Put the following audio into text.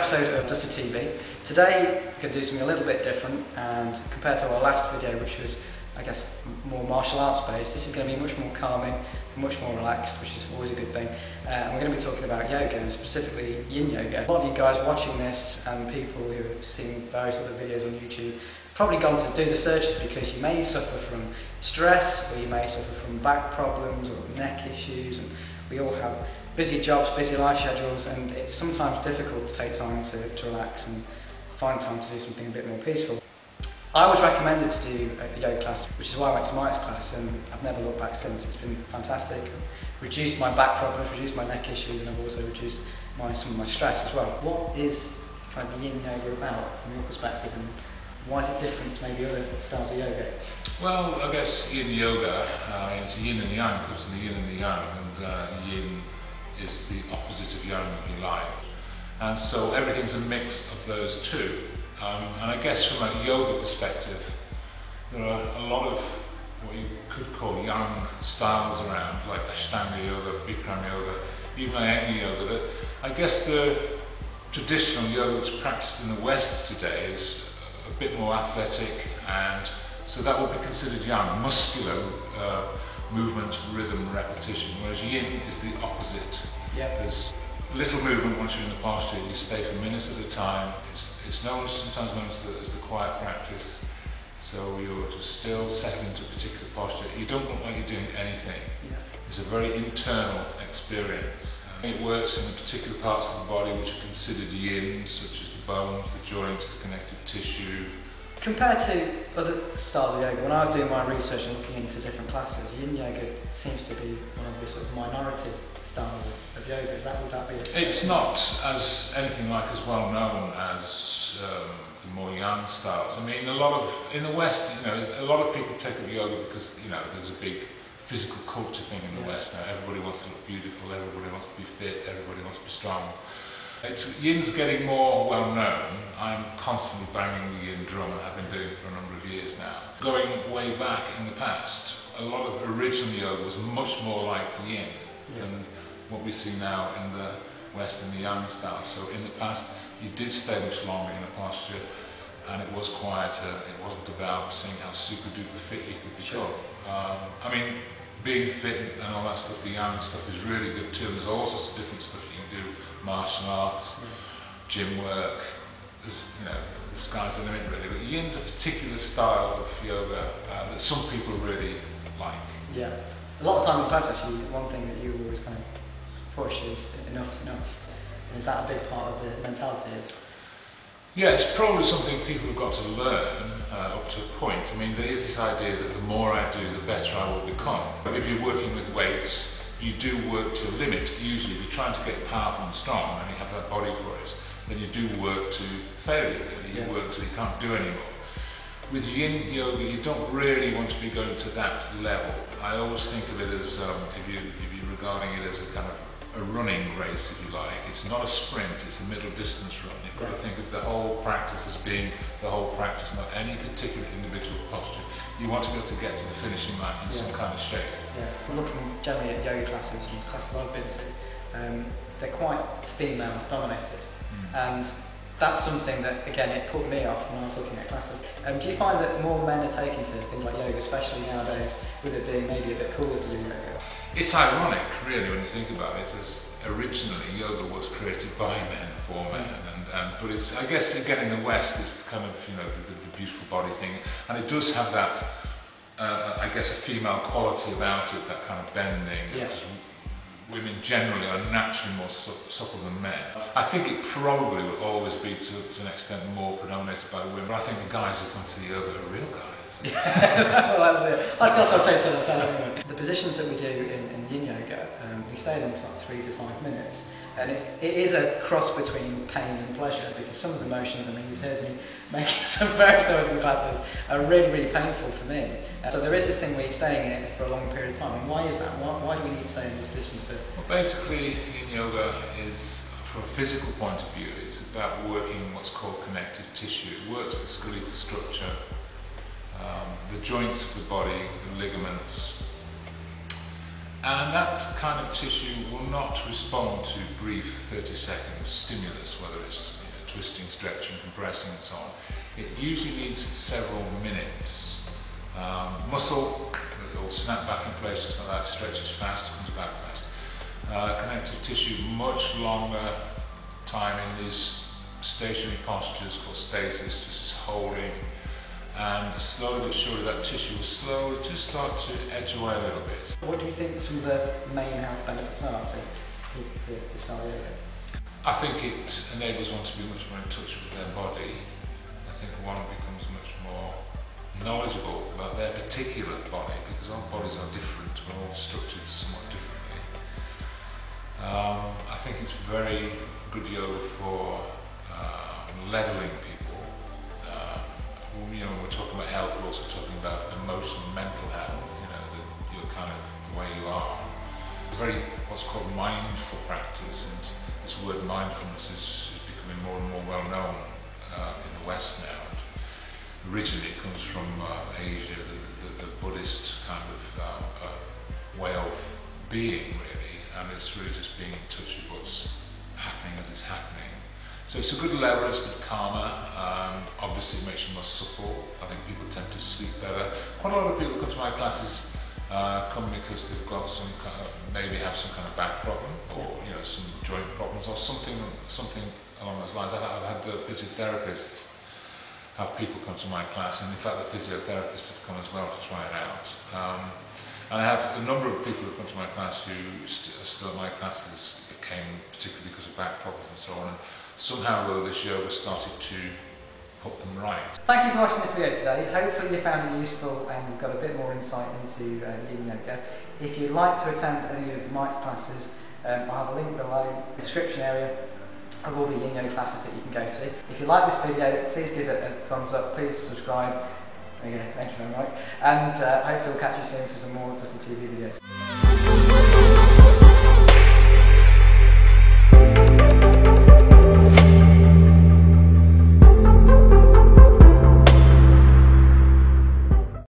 episode of Dusty TV. Today we're going to do something a little bit different, and compared to our last video, which was, I guess, more martial arts based, this is going to be much more calming, much more relaxed, which is always a good thing. And we're going to be talking about yoga, and specifically Yin Yoga. A lot of you guys watching this and people who have seen various other videos on YouTube probably gone to do the searches because you may suffer from stress, or you may suffer from back problems or neck issues, and we all have busy jobs, busy life schedules, and it's sometimes difficult to take time to relax and find time to do something a bit more peaceful. I was recommended to do a yoga class, which is why I went to Mike's class, and I've never looked back since. It's been fantastic. I've reduced my back problems, reduced my neck issues, and I've also reduced some of my stress as well. What is kind of Yin Yoga about from your perspective, and why is it different to maybe other styles of yoga? Well, I guess Yin Yoga, it's yin and yang, comes from the yin and the yang, and yin is the opposite of yang, if you like. And so everything's a mix of those two. And I guess from a yoga perspective, there are a lot of what you could call yang styles around, like Ashtanga yoga, Bikram yoga, even Iyengar yoga, that I guess the traditional yoga that's practiced in the West today is a bit more athletic, and so that would be considered yang, muscular movement, rhythm, repetition, whereas yin is the opposite. Yep. There's little movement once you're in the posture, you stay for minutes at a time. It's sometimes known as the quiet practice, so you're just still settling into a particular posture. You don't look like you're doing anything. Yeah. It's a very internal experience. It works in the particular parts of the body which are considered yin, such as the bones, the joints, the connective tissue. Compared to other styles of yoga, when I was doing my research and looking into different classes, Yin Yoga seems to be one of the sort of minority styles of yoga. Would that be? It's not as anything like as well known as the more yang styles. I mean, in the West, a lot of people take up yoga because there's a big physical culture thing in the West now. Everybody wants to look beautiful, everybody wants to be fit, everybody wants to be strong. Yin's getting more well known. I'm constantly banging the yin drum, and I've been doing it for a number of years now. Going way back in the past, a lot of original yoga was much more like yin than what we see now in the West in the yang style. So in the past, you did stay much longer in a posture, and it was quieter. It wasn't about seeing how super duper fit you could become. Sure. I mean, being fit and all that stuff, the yang stuff is really good too. There's all sorts of different stuff you can do. Martial arts, gym work, the sky's the limit really. But yin's a particular style of yoga that some people really like. Yeah. A lot of time in class actually, one thing that you always kind of push is enough's enough. And is that a big part of the mentality? Yeah, it's probably something people have got to learn up to a point. I mean, there is this idea that the more I do, the better I will become. If you're working with weights, you do work to a limit. Usually, if you're trying to get powerful and strong and you have that body for it, then you do work to failure, really. You work till you can't do anymore. With Yin Yoga, you don't really want to be going to that level. I always think of it as, if you're regarding it as a kind of a running race, if you like. It's not a sprint, it's a middle distance run. You've got to think of the whole practice as being the whole practice, not any particular individual posture. You want to be able to get to the finishing line in some kind of shape. Yeah, we're looking generally at yoga classes and classes I've been to. They're quite female dominated, and that's something that, again, it put me off when I was looking at classes. Do you find that more men are taking to things like yoga, especially nowadays, with it being maybe a bit cooler to do yoga? It's ironic, really, when you think about it, as originally yoga was created by men, for men, but it's, I guess, again, in the West, it's kind of, the beautiful body thing, and it does have that, I guess, a female quality about it, that kind of bending. Yeah. Women generally are naturally more supple than men. I think it probably will always be, to an extent, more predominated by women, but I think the guys who come to the yoga are real guys. Well, that's it. That's what I was saying to myself anyway. The positions that we do in Yin Yoga, we stay in them for like 3 to 5 minutes, and it is a cross between pain and pleasure, because some of the motions, I mean, you've heard me making some various noises in the classes, are really, really painful for me. So there is this thing where you're staying in it for a long period of time, and why is that? Why do we need to stay in this position for? Well, basically, Yin Yoga is, from a physical point of view, it's about working what's called connective tissue. It works the skeletal structure, the joints of the body, the ligaments, and that kind of tissue will not respond to brief 30-second stimulus, whether it's twisting, stretching, compressing and so on. It usually needs several minutes. Muscle, it'll snap back in place just like that, stretches fast, comes back fast. Connective tissue, much longer time in these stationary postures called stasis, just as holding, and slowly but surely that tissue will slowly just start to edge away a little bit. What do you think some of the main health benefits are to this style of yoga? I think it enables one to be much more in touch with their body. I think one becomes much more knowledgeable about their particular body, because our bodies are different, we're all structured somewhat differently. I think it's very good yoga for leveling people. When we're talking about health, we're also talking about emotional, mental health, your kind of the way you are. It's very what's called mindful practice, and this word mindfulness is becoming more and more well known in the West now. And originally it comes from Asia, the Buddhist kind of way of being, really, and it's really just being in touch with what's happening as it's happening. So it's a good lever, it's a good calmer. Obviously it makes you more supple. I think people tend to sleep better. Quite a lot of people that come to my classes come because they've got some kind of, maybe have some kind of back problem, or some joint problems, or something along those lines. I've had the physiotherapists have people come to my class, and in fact the physiotherapists have come as well to try it out. And I have a number of people who come to my class who are still at my classes, came particularly because of back problems and so on. And somehow though this yoga started to put them right. Thank you for watching this video today. Hopefully you found it useful and you've got a bit more insight into Yin Yoga. If you'd like to attend any of Mike's classes, I'll have a link below in the description area of all the Yin Yoga classes that you can go to. If you like this video, please give it a thumbs up, please subscribe. There you go, thank you very much. And hopefully we'll catch you soon for some more Dusty TV videos.